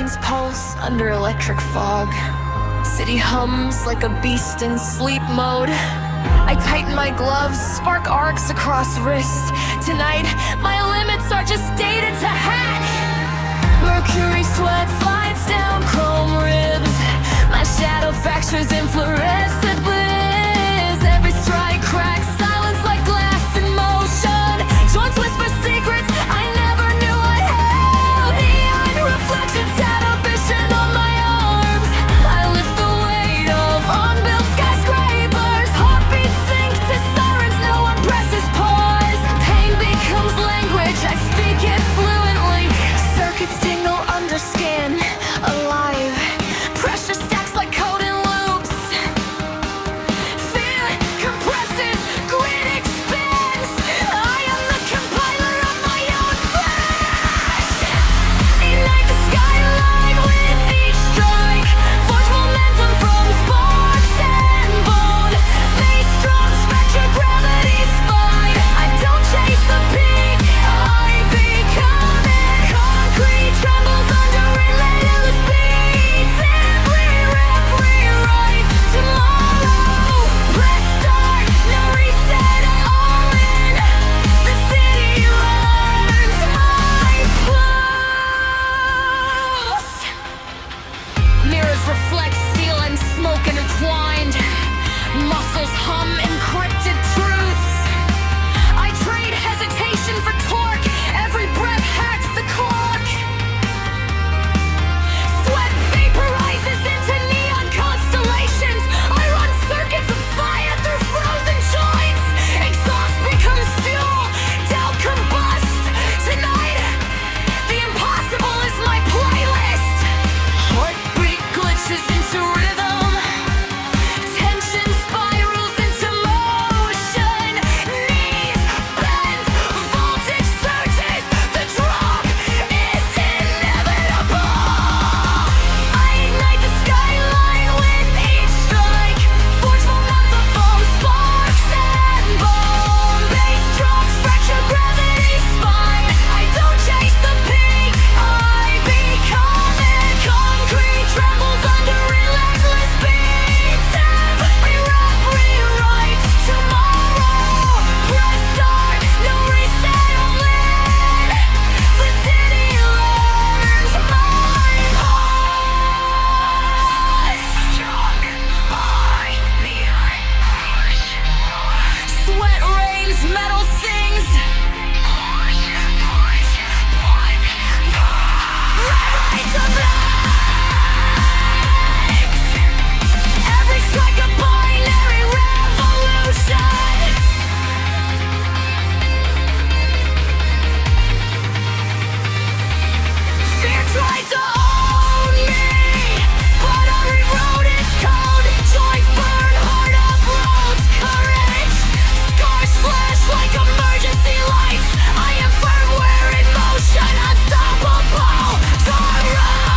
minds pulse under electric fog. City hums like a beast in sleep mode. I tighten my gloves, spark arcs across wrist. Tonight, my limits are just data to hack. Mercury sweat slides down chrome ribs. My shadow fractures in fluorescent bliss. Every strike cracks silence like glass in motion. Joints whisper secrets I never knew I held. Neon reflections had a vision on my arms. I lift the weight of unbuilt skyscrapers. Heartbeats sink to sirens, no one presses pause. Pain becomes language, I speak it fluently. Circuits tingle under skin, alive. Pressure stacks like code in loops. Fear compresses, grid expands. I am the compiler of my own flash. Ignite the skyline with each strike. Forge momentum from sparks and bone. Bass drums fracture gravity's spine. I don't chase the peak, I become it. Concrete trembles under relentless beats. Every rep rewrites tomorrow. Press start, no reset, all in. The city learns my pulse. Mirrors reflect steel and smoke intertwined. Muscles hum encrypted truths. I trade hesitation for torque. Every breath hacks the clock. Sweat vaporizes into neon constellations. I run circuits of fire through frozen joints. Exhaust becomes fuel, doubt combust. Tonight, the impossible is my playlist. Heartbeat glitches into rhythm. Tension spirals into motion. Knees bend, voltage surges. The drop is inevitable. I ignite the skyline with each strike. Forge momentum from sparks and bone. Bass drums fracture gravity's spine. I don't chase the peak, I become it. Concrete trembles under relentless beats. Every rep rewrites tomorrow. Press start, no reset, all in. The city learns my pulse. Strong by neon push. Sweat rains, metal sings. Push, push, one, red lights of legs. Every strike a binary revolution. Fear tried to own me, but I rewrote its code. Joints burn, heart up roads. Courage, scars flash like emergency lights. I am firmware in motion, unstoppable. The right,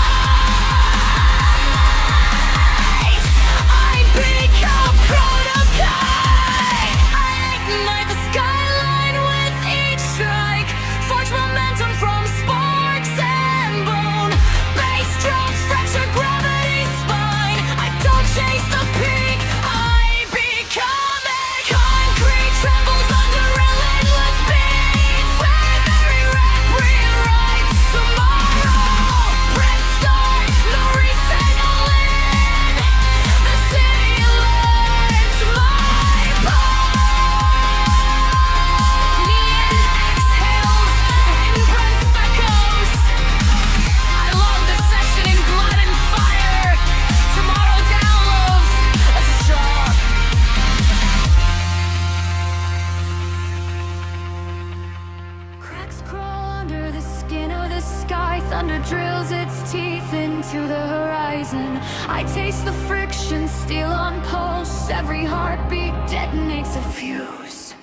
I become prototype. I ignite the skyline with each strike. Forge momentum from sparks and bone. Bass drums fracture gravity's spine. I don't chase the peak, I become it. Concrete trembles under relentless beats. Every rep rewrites tomorrow. Press start, no reset, all in. The city learns my pulse. Neon exhales, imprints echoes. I log the session in blood and fire. Tomorrow downloads a shock. Cracks crawl under the skin of the sky. Thunder drills its teeth into the horizon. I taste the friction, steel on pulse. Every heartbeat detonates a fuse.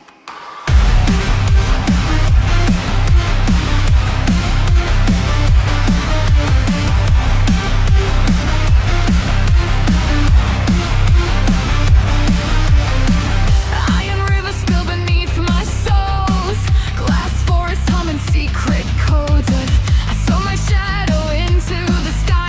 Iron rivers spill beneath my soles. Glass forests humming secret codes. I sow my shadow into the sky.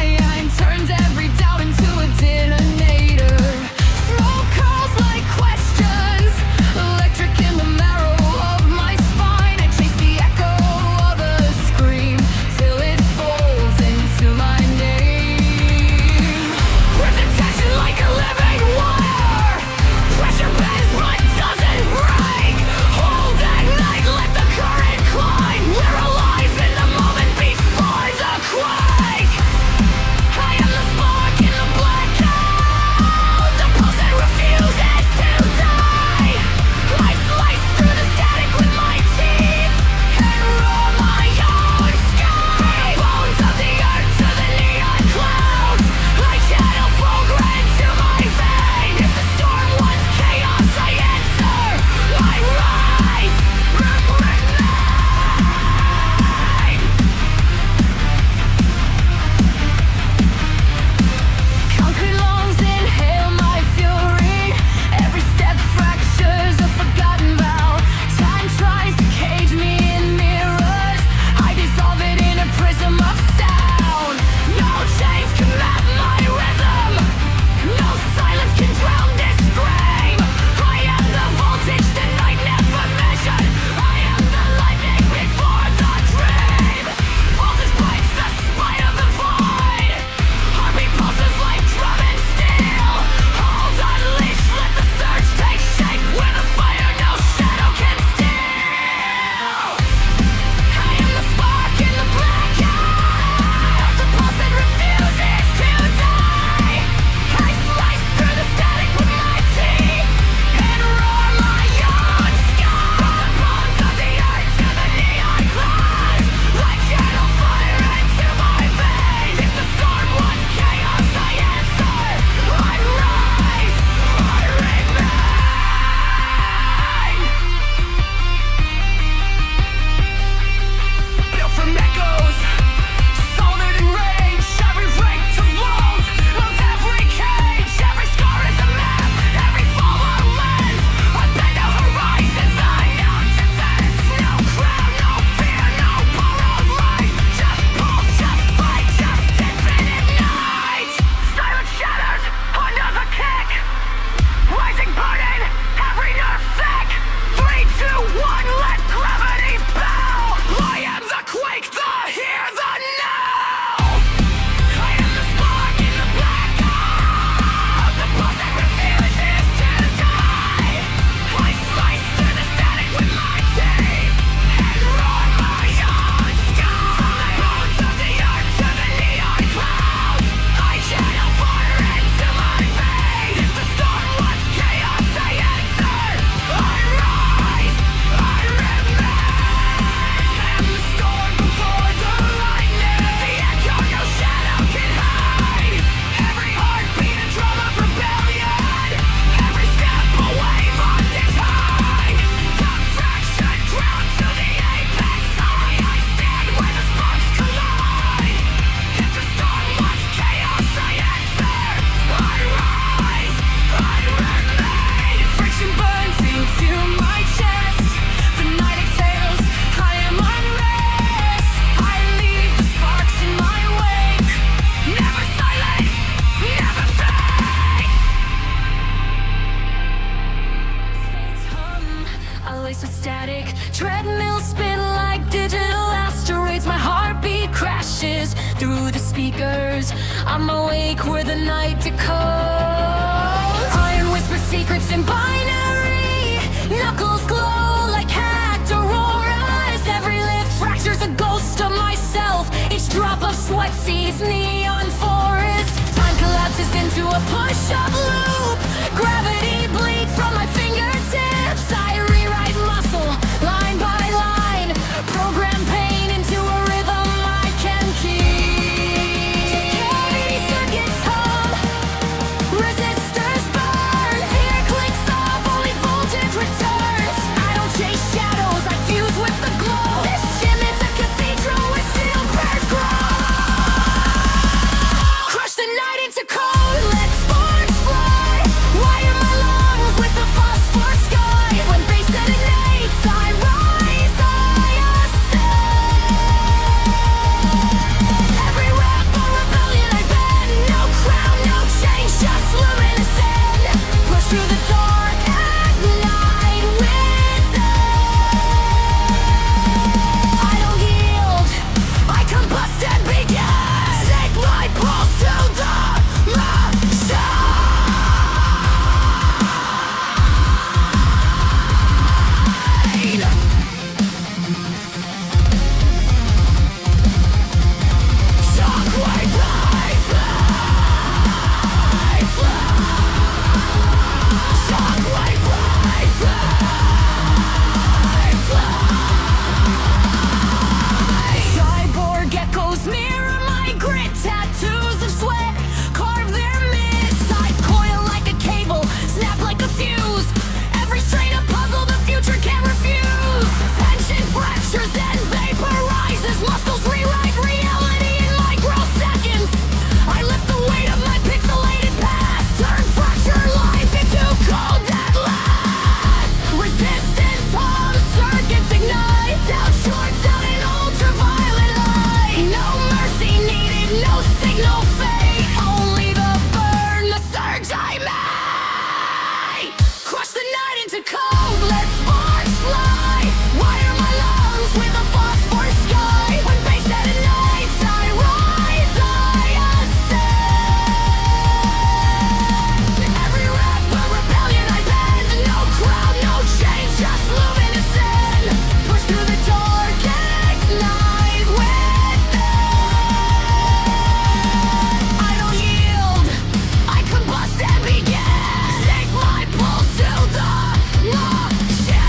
laced with static. Treadmill spin like digital asteroids. My heartbeat crashes through the speakers. I'm awake where the night decodes. Iron whisper secrets in binary. Knuckles glow like hacked auroras. Every lift fractures a ghost of myself. Each drop of sweat sees neon forest. Time collapses into a push-up loop. Gravity bleeds from my fingertips. I rewrite muscle, line by line. Program pain into a rhythm I can keep. Cavity circuits hum, resistors burn. Fear clicks off, only voltage returns. I don't chase shadows, I fuse with the glow. This gym is a cathedral where steel prayers grow. Crush the night into cold, let sparks fly. Wire my lungs with the phosphor sky. When bass detonates, I rise, I ascend. Every rap a rebellion I bend. No crown, no change, just luminescent. Push through the dark at night with I don't yield, I combust and begin. Take my pulse to the machine. Shockwave, fly, fly, fly. Shockwave, fly, fly, fly. Cyborg echoes mirror my grit. Tattoos of sweat carve their myths. I coil like a cable, snap like a fuse. Every strain a puzzle the future can't refuse. Tension fractures and vaporizes. Muscles rewrite reality in microseconds. I lift the weight of my pixelated past. Turn fractured life into cold that lasts. Resistance hums, circuits ignite. Doubt shorts out in ultraviolet light. No mercy needed, no signal fade. Only the burn, the surge I made. Crush the night into cold, let sparks fly. Wire my lungs with a phosphor sky. When bass detonates, I rise, I ascend. Every rap a rebellion I bend. No crown, no change, just luminescent. Push through the dark, ignite within. I don't yield, I combust and begin. Take my pulse to the machine.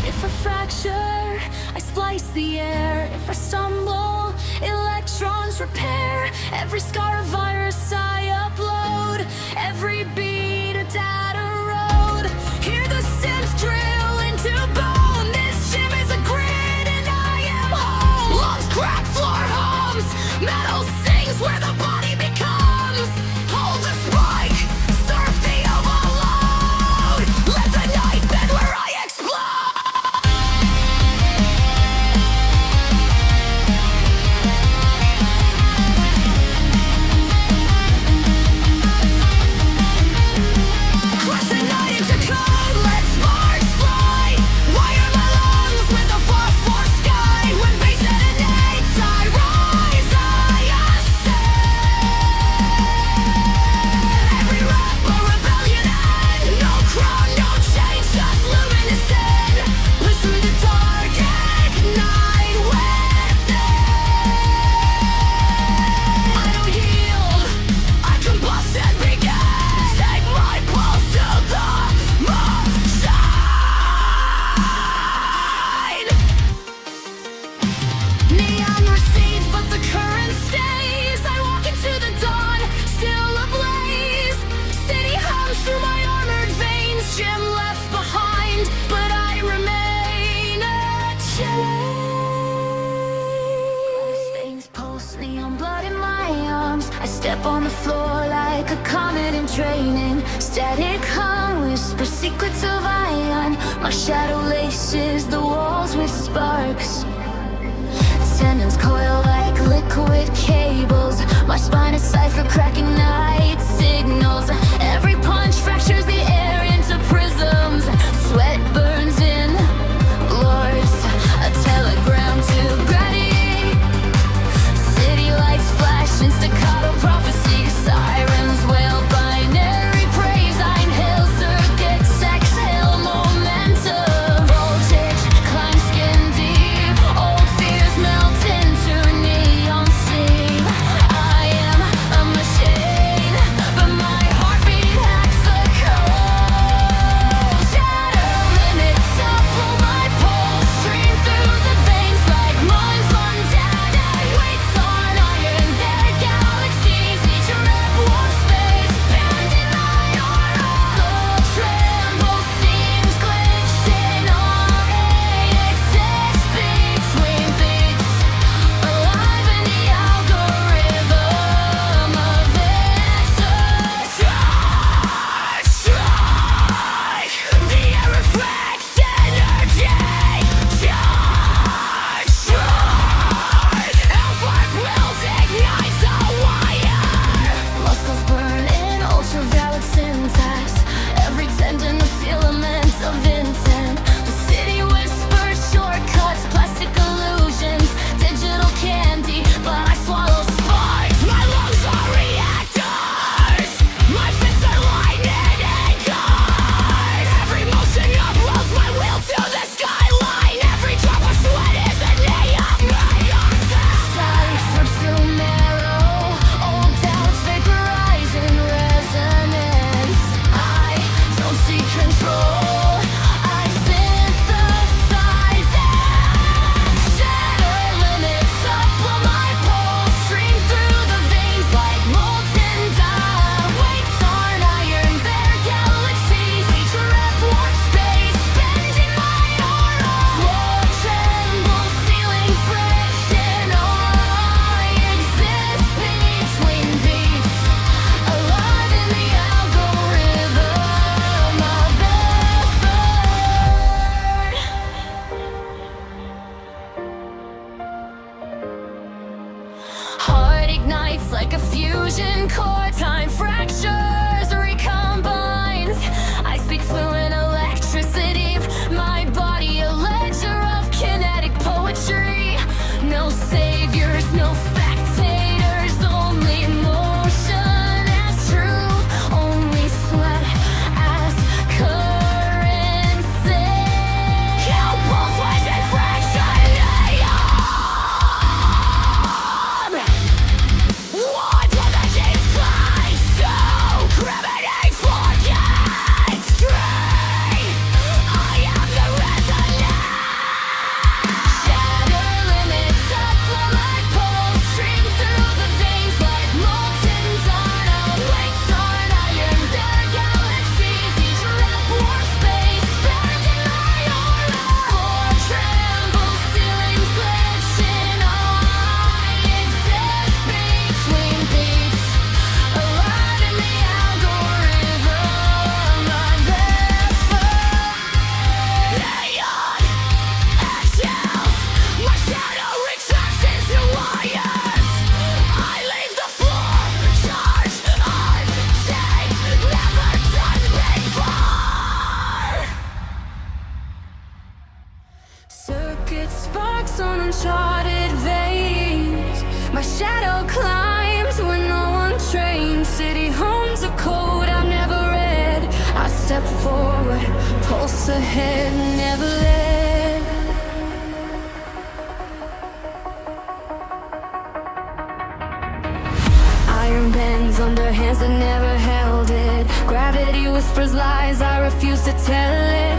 If I fracture, I splice the air. If I stumble, electrons repair. Every scar a virus I upload. Every beat a data road. Hear the synths drill into bone. This gym is a grid and I am home. Lungs crack, floor hums. Metal sings where the body becomes. Hold the spike, surf the overload. Let the night bend where I explode. Crush the night into cold, let sparks fly. Wire my lungs with a phosphor sky. When bass detonates, I rise, I ascend. Every rap a rebellion end. No crown, no change, just luminescent. Push through the dark, ignite within. I don't yield, I combust and begin. Take my pulse to the machine. Neon recedes, but the current stays. I walk into the dawn, still ablaze. City hums through my armored veins. Gym left behind, but I remain unchanged. Stains pulse, neon blood in my arms. I step on the floor like a comet in training. Static hum, whisper secrets of iron. My shadow laces the walls with sparks. Tendons coil like liquid cables. My spine is cipher cracking night signals. fusion core, time fractures recombines. I speak fluent electricity, my body a ledger of kinetic poetry. No saviors, no spectators, only motion as truth, only sweat as currency. Count pulse width and fractionation. What will the James Clay so criminate forgets free? I am the resonance. Shatter limits up from my pulse, stream through the veins like molten dynamites on iron. Their galaxies, each rep war space, buried in my aura. Floor trembles, ceilings glitching. I exist between beats, alive in the algorithm of effort. Exhales, my shadow retracts into wires. I leave the floor, charged, untamed, never done before. Circuit sparks on uncharted veins. My shadow climbs where no one trains. City homes a code I've never read. I step forward, pulse ahead, never let. Iron bends under hands that never held it. Gravity whispers lies, I refuse to tell it.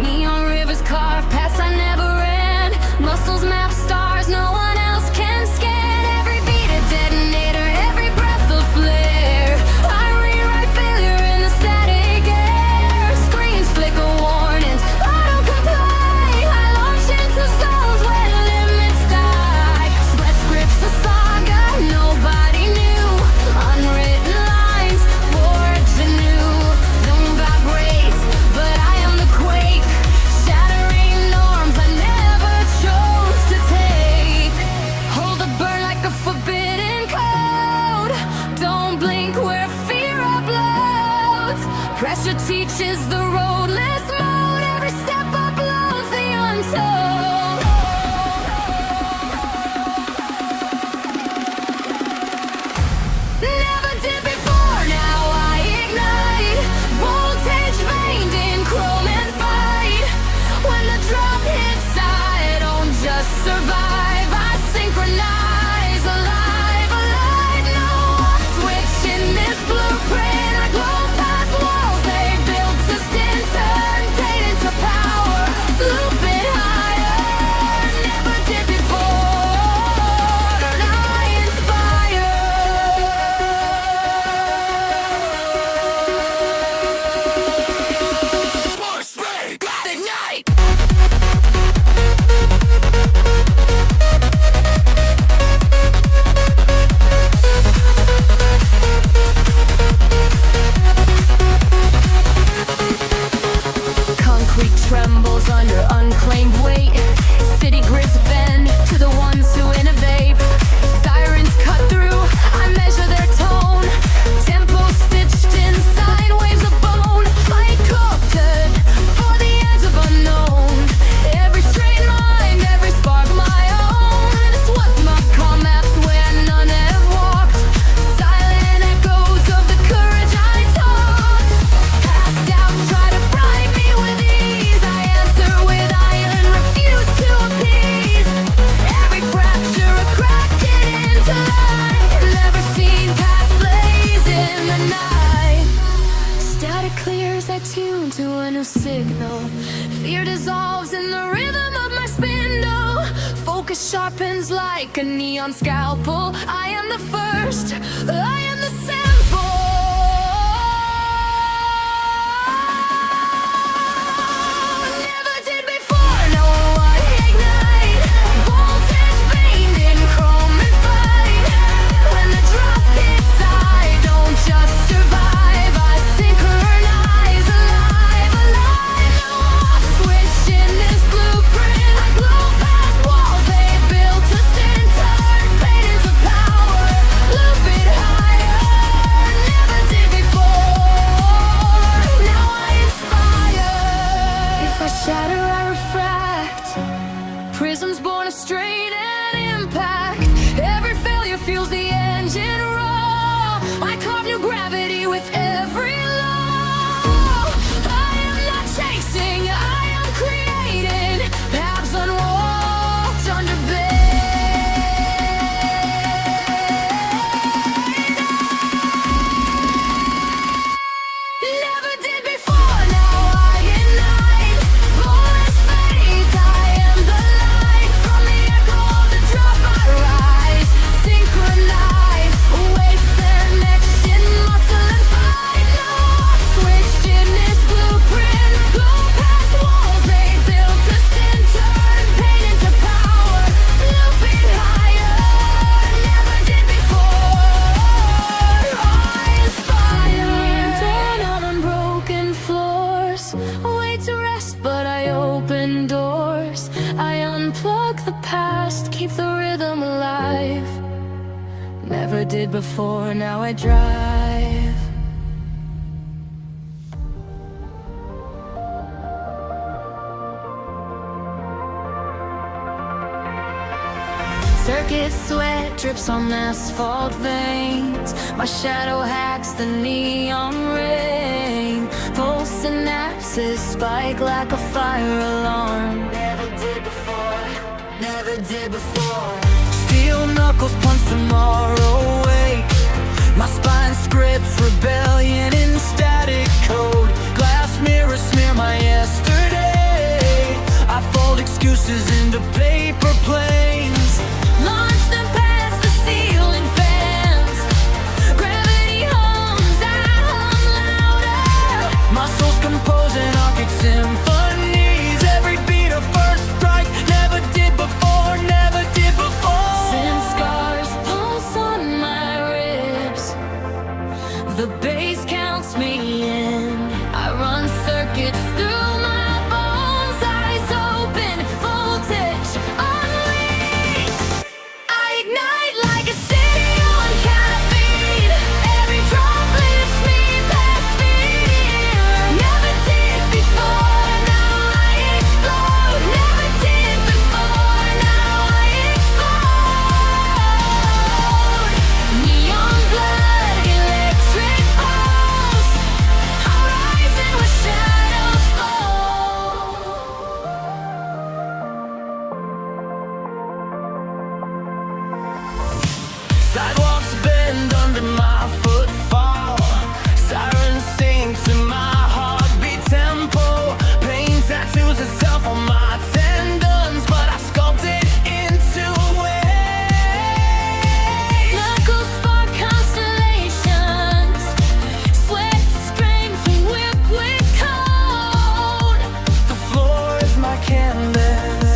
Neon rivers carve paths I never ran. Muscles map stars no one else can scan. Every beat a detonator, every breath a flare. I rewrite failure in the static air. Screens flicker warnings, I don't comply. I launch into zones where limits die. Breath scripts the saga nobody knew. Unwritten lines forged anew. Don't vibrate, but I am the quake. Shattering norms I never chose to take. Hold the burn like a forbidden code. Don't blink where fear uploads. Pressure teaches the roadless mode. Every step uploads the untold. Never did before, now I ignite. Voltage veined in chrome and fight. When the drop hits, I don't just survive, I synchronize, alive, alive. No off switch in this blueprint. I glow past walls they built to stand, turn pain into power, loop it higher. Never did before, and I inspire. Push, break, ignite. Concrete trembles under unclaimed weight. City grids bend to the ones who innovate. Sirens cut through, I measure their tone. Tempo stitched in sine waves of bone. Like cooked for the edge of unknown. Every straight mind, every spark my own. Swept my calm maps where none have walked. Silent echoes of the courage I taught. Passed out, try to bribe me with ease. I answer with iron, refuse to appease. Every fracture a crack it into light. Never seen past blaze in the night. Static clears, I tune to a new signal. Fear dissolves in the rhythm of my spindle. Focus sharpens like a neon scalpel. I am the first, I am the sample. Never did before, no I ignite. Voltage veined in chrome and fight. When the drop hits, I don't just survive, I synchronize, alive, alive. No off switch in this blueprint. I glow past walls they built to stand, turn pain into power, loop it higher. did before, now I drive. Circuit sweat drips on asphalt veins. My shadow hacks the neon rain. Pulse synapses spike like a fire alarm. Never did before, never did before. Steel knuckles punch tomorrow away. My spine scripts rebellion in static code. Glass mirrors smear my yesterday. I fold excuses into paper planes. Launch them past the ceiling fans. Gravity hums, I hum louder. My soul's composing arctic symphonies. Every beat a first strike. Never did before, never did before. Since scars pulse on my ribs, the bass counts me in. I run circuits through my bones. Eyes open, voltage unleashed. I ignite like a city on caffeine. Every drop lifts me past fear. Never did before, now I explode. Never did before, now I explode. Neon blood, electric pulse. I'm rising where shadows fall. Sidewalks bend under my footfall. Sirens sing to my heartbeat tempo. Pain tattoos itself on my tendons, but I sculpt it into waves. Knuckles spark constellations. Sweat streams from whip with code. The floor is my canvas.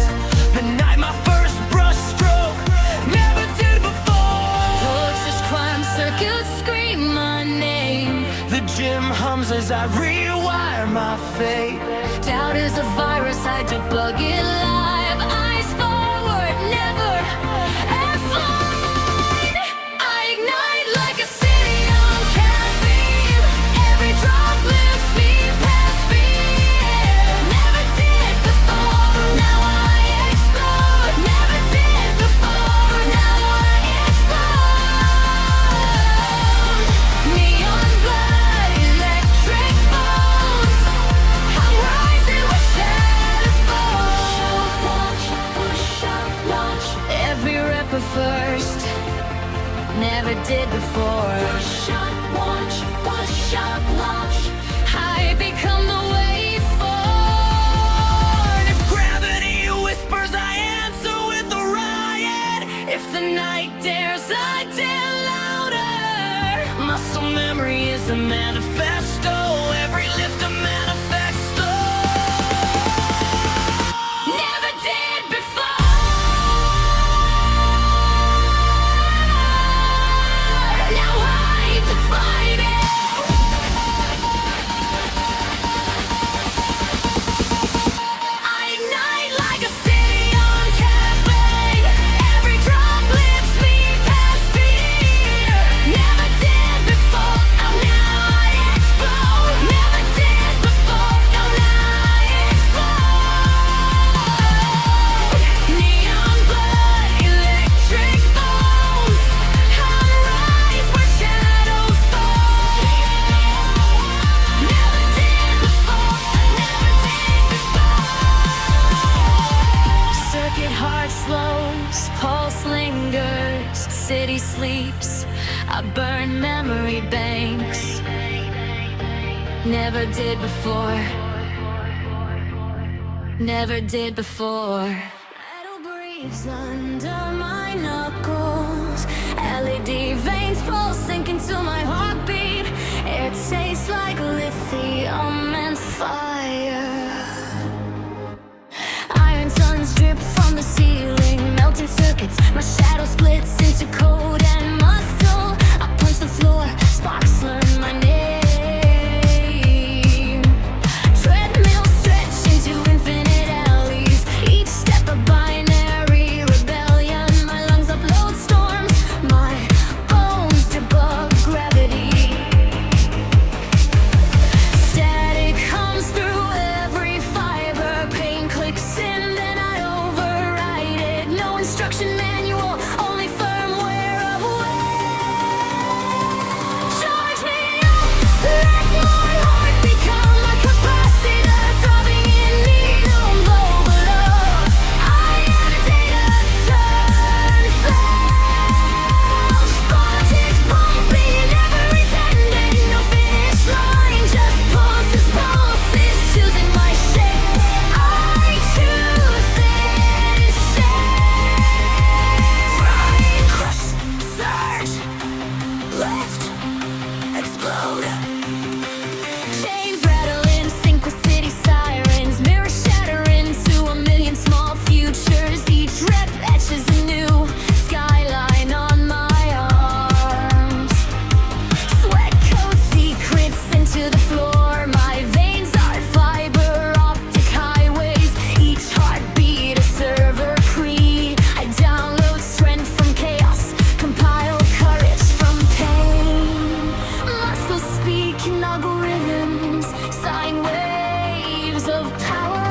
The night my first brush stroke. Never did before. Torches climb, circuits scream my name. The gym hums as I rewire my fate. Doubt is a virus, I debug it live. Eyes forward, never avoid. I ignite like a city on caffeine. Every drop lifts me past fear. Never did before, now I explode. Never did before, now I explode. Neon blood, electric bones. I'm rising where shadows fall. Launch, push up, launch. Every rep a first, never did before. Push up, launch, push up, launch. I become the way forward. If gravity whispers, I answer with a riot. If the night dares, I dare louder. Muscle memory is a manifesto. Every lift a manifesto. Never did before. Now I define it. I ignite like a city on caffeine. Every drop lifts me past fear. Never did before, oh now I explode. Never did before, oh now I explode. Neon blood, electric bones. I'm rise where shadows fall. Never did before, never did before. Circuit heart slows, pulse lingers, city sleeps. I burn memory banks. Never did before. Never did before. Metal breathes under my knuckles. LED veins pulsing into my heartbeat. Air tastes like lithium and fire. Iron suns drip from the ceiling, melting circuits. My shadow splits into code and muscle. I punch the floor, sparks learn my name. Treadmill stretch into infinite alleys. Each step a binary rebellion. My lungs upload storms, my bones mode. Chains rattling, sync with city sirens, mirrors shattering to a million small futures. Each rep etches a new skyline on my arms. Sweat coats secrets into the floor. My veins are fiber optic highways. Each heartbeat a server creed. I download strength from chaos, compile courage from pain. Muscles speak in algorithms, sine waves of power.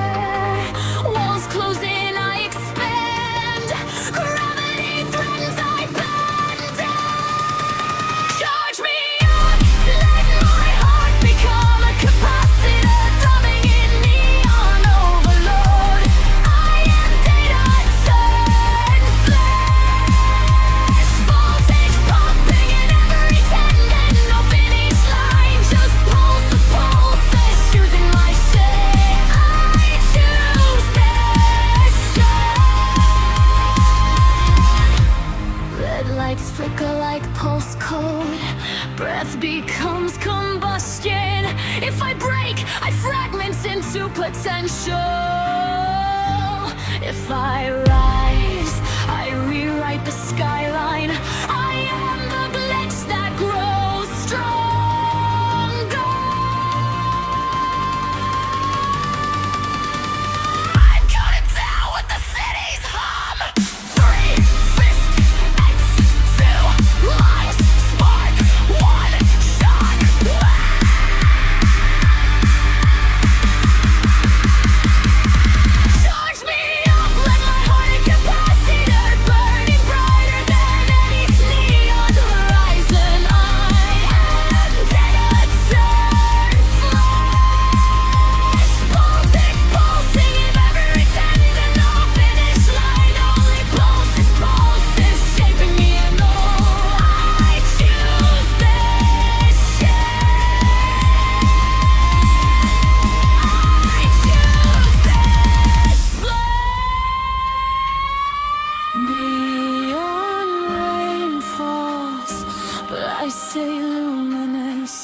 Walls close in, I expand. Gravity threatens, I bend down. Charge me up, let my heart become a capacitor, throbbing in neon overload. I am data turned flesh, voltage pumping in every tendon. No finish line, just pulses, choosing my shade. I choose mission. Red lights flicker like pulse code. Breath becomes combustion. If I break, I fragment into potential. If I rise, I rewrite the skyline. I am the glitch that grows stronger. I'm counting down with the city's hum. 3, fist, X, 2, lines, spark, 1, shot. Charge me up, let my heart a capacitor, burning brighter than any neon horizon. I am data turned flesh, voltage pulsing in every tendon. No finish line, only pulses, shaping me and all. I choose this shit. I choose this flame. Neon rain falls, but I stay luminous.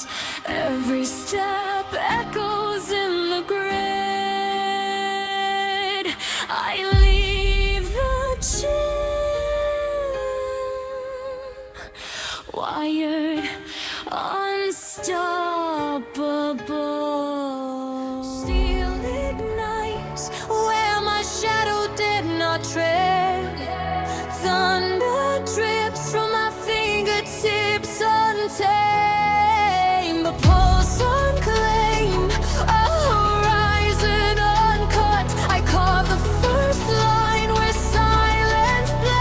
Every step echoes in the grid. I leave the gym, wired, unstoppable. Steel ignites where my shadow did not tread. Thunder drips from my fingertips untamed. The pulse unclaimed, a horizon uncut. I carve the first line where silence blends.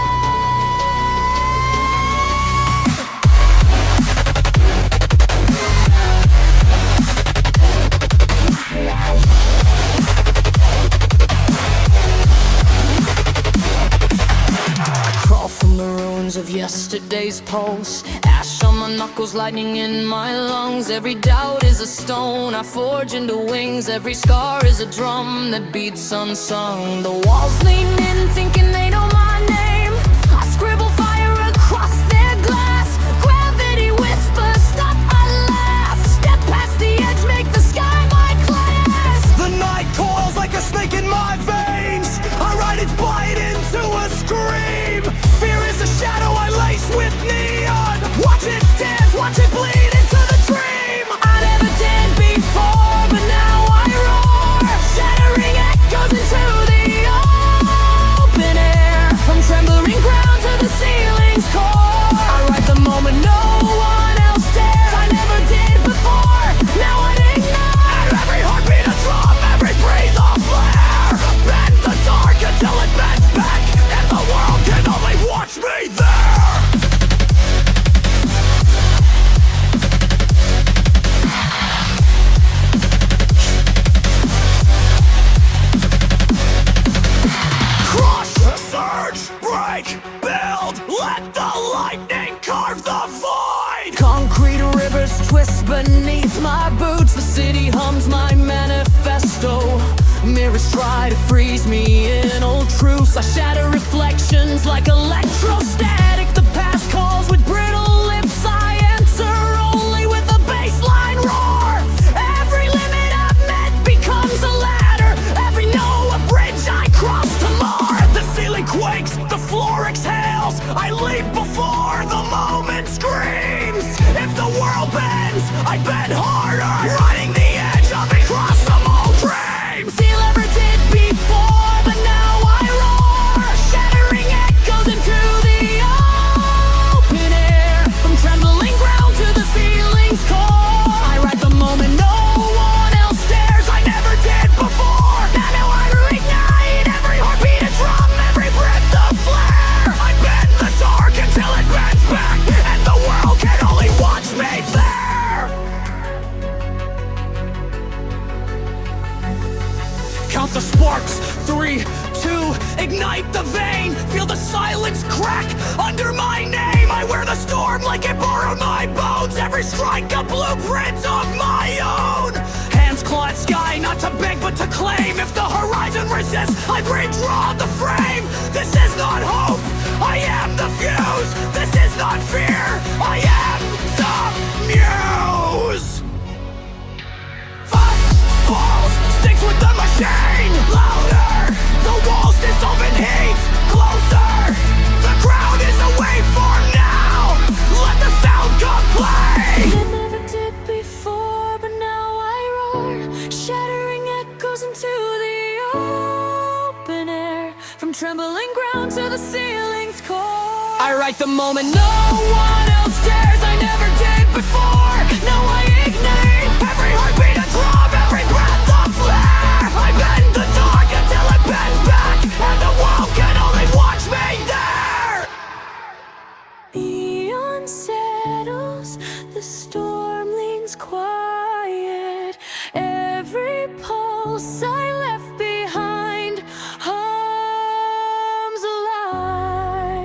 Crawl from the ruins of yesterday's pulse. Ash on my knuckles, lightning in my lungs. Every doubt is a stone I forge into wings. Every scar is a drum that beats unsung. The walls lean in, thinking they know my name. I scribble fire across their glass. Gravity whispers, stop, I laugh. Step past the edge, make the sky my class. The night coils like a snake in my veins. I ride its bite into a scream. Fear is a shadow I lace with neon. Watch it dance, watch it bleed into the dream. I never did before, but now I roar. Shattering echoes into the open air. From trembling ground to the ceiling's core. I write the moment no one else dares. I never did before, now I ignore. At every heartbeat a drum, every breath a flare. Bend the dark until it bends back, and the world can only watch me there. Crush, surge, break, build. Let the lightning carve the void. Concrete rivers twist beneath my boots. The city hums my manifesto. Mirrors try to freeze me in old truths. I shatter reflections like electrostatic. The past calls with brittle lips. I answer only with a bass ends. I bend harder, running the edge of and cross some old dreams. Feel ever did before, but now I roar. Shattering echoes into the open air. From trembling ground to the ceiling's core. I ride the moment no one else dares. I never did before. Now I reignite every heartbeat a drum, every breath a flare. I bend the dark until it bends back, and the world can only watch me there. Count the sparks, 3, 2, ignite the vein. Feel the silence crack under my name. I wear the storm like it borrowed my bones. Every strike a blueprint of my own. Hands claw at sky, not to beg but to claim. If the horizon resists, I redraw the frame. This is not hope, I am the fuse. This is not fear, I am the muse. Balls, sticks with the machine. Louder, the walls dissolve in heat. Closer, the crowd is away for now. Let the sound come play. I never did before, but now I roar. Shattering echoes into the open air. From trembling ground to the ceiling's core. I write the moment no one else dares. I never did before. Now I ignite every heartbeat a throb, every breath a flare. I bend the dark until it bends back, and the world can only watch me there. Beyond settles, the storm leans quiet. Every pulse I left behind hums alive.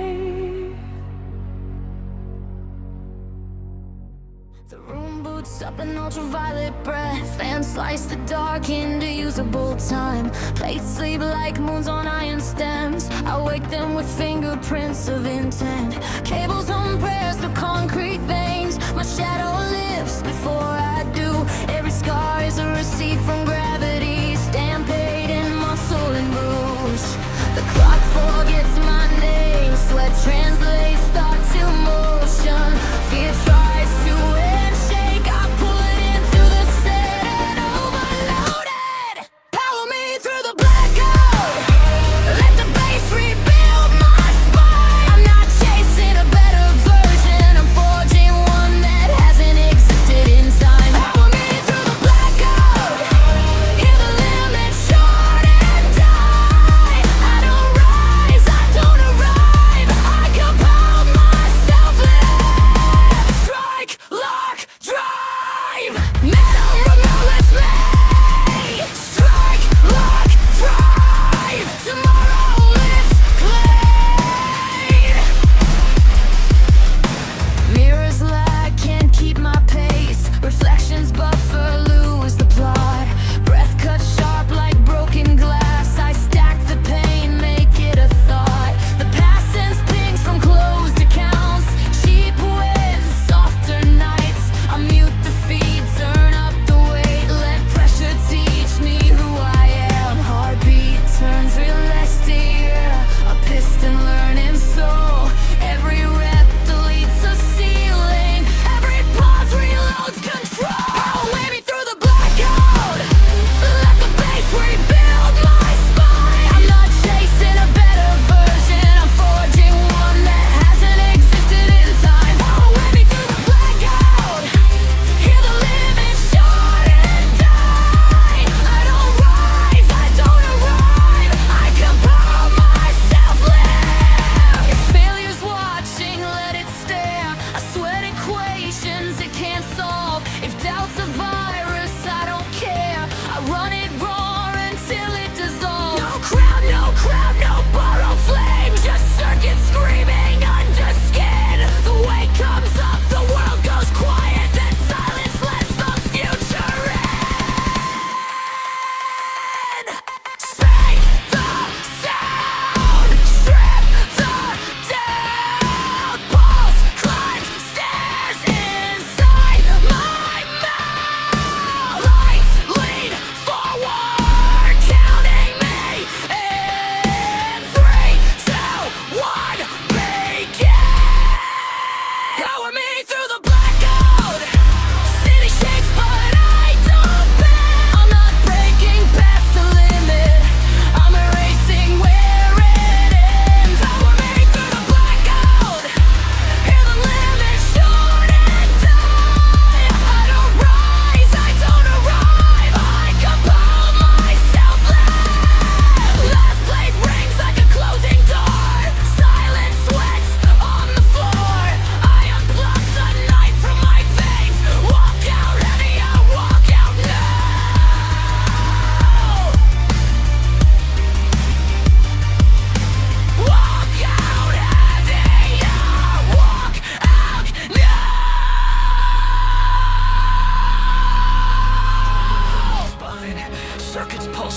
The room boots up an ultraviolet breath. Fans slice the dark into usable time. Plates sleep like moons on iron stems. I wake them with fingerprints of intent. Cables on prayers through concrete veins. My shadow lifts before I do. Every scar is a receipt from gravity. Stampede in muscle and bruise. The clock forgets my name. Sweat translates thought to motion. Fear tries to handshake. I pull it into the set and overloaded. Power me through the blackout. Let the bass rebuild my spine. I'm not chasing a better version. I'm forging one that hasn't existed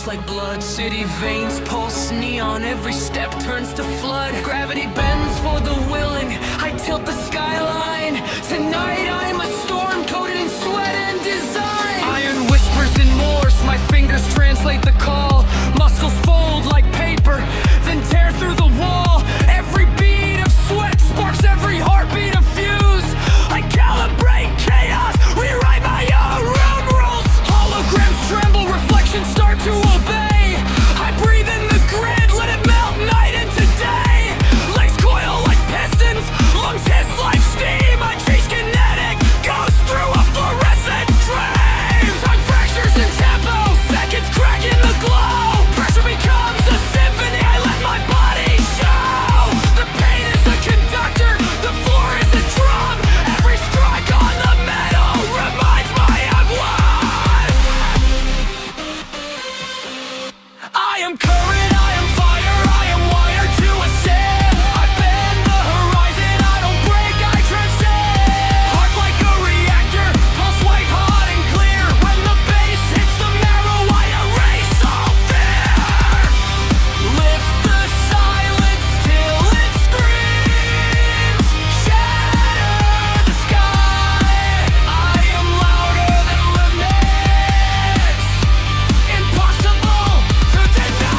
like blood. City veins pulse neon, every step turns to flood. Gravity bends for the willing, I tilt the skyline. Tonight I'm a storm coated in sweat and design. Iron whispers in Morse, my fingers translate the call. Muscles fold like paper, then tear through the wall. Every beat of sweat sparks every heartbeat of fuse. I calibrate chaos, rewrite my own room rules. Holograms tremble, reflections start to obey. I breathe in the grid, let it melt night into day. Legs coil like pistons, lungs hiss like steam. I chase kinetic ghosts through a fluorescent dream. Time fractures in tempo, seconds crack in the glow. Pressure becomes a symphony, I let my body show. The pain is a conductor, the floor is a drum. Every strike on the metal reminds me of what I am. Current, I am fire, I am wired to ascend. I bend the horizon, I don't break, I transcend. Heart like a reactor, pulse white hot and clear. When the bass hits the marrow, I erase all fear. Lift the silence till it screams. Shatter the sky, I am louder than limits. Impossible to deny.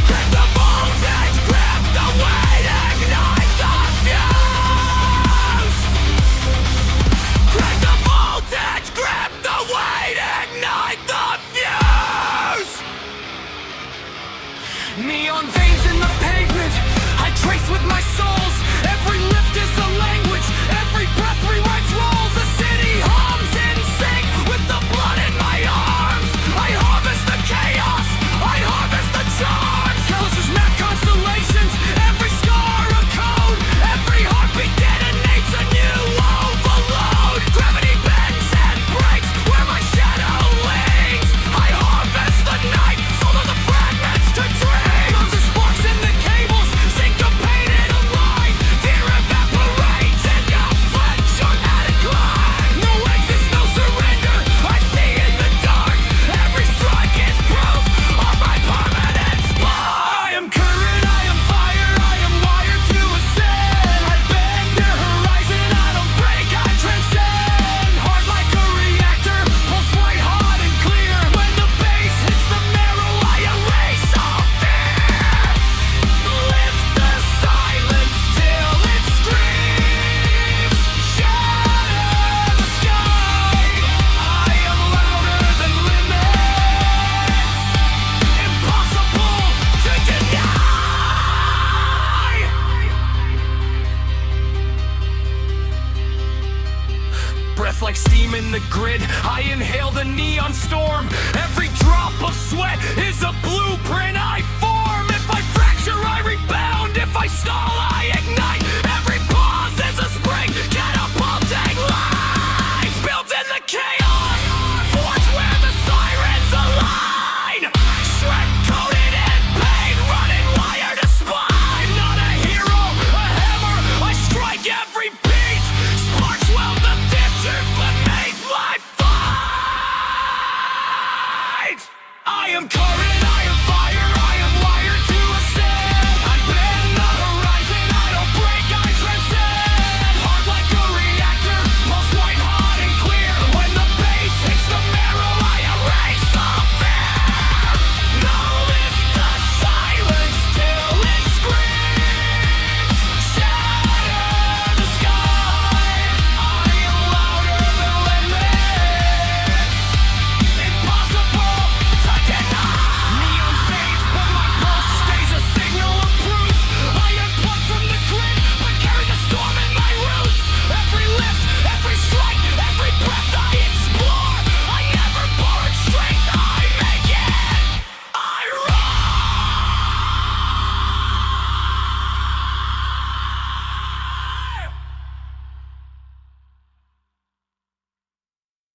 Grab the voltage, grab the weight, ignite the fuse. Grab the voltage, grab the weight, ignite the fuse. Neon veins in the pavement, I trace with my souls. Every lift is a language, every breath rewrites roles. The city hums in sync with the blood in my arms. I harvest the chaos, I harvest the charms. Calluses map constellations, every scar a code. Every heartbeat detonates a new overload. Gravity bends and breaks where my shadow leans. I harvest the night, sold of the fragments to dream. Those are sparks in the cables, syncopated alive. Fear evaporates and your flesh on added climb. No exits, no surrender, I see in the dark. Every strike is proof of my permanent spark. I am current, I am fire, I am wired to ascend. I bend their horizon, I don't break, I transcend. Heart like a reactor, pulse white hot and clear. When the bass hits the marrow, I erase all fear. Lift the silence till it screams. Shatter the sky, I am louder than limits. Impossible to deny. Breath like steam in the grid, I inhale the neon storm. Every drop of sweat is a blueprint I form. If I fracture, I rebound. If I stall,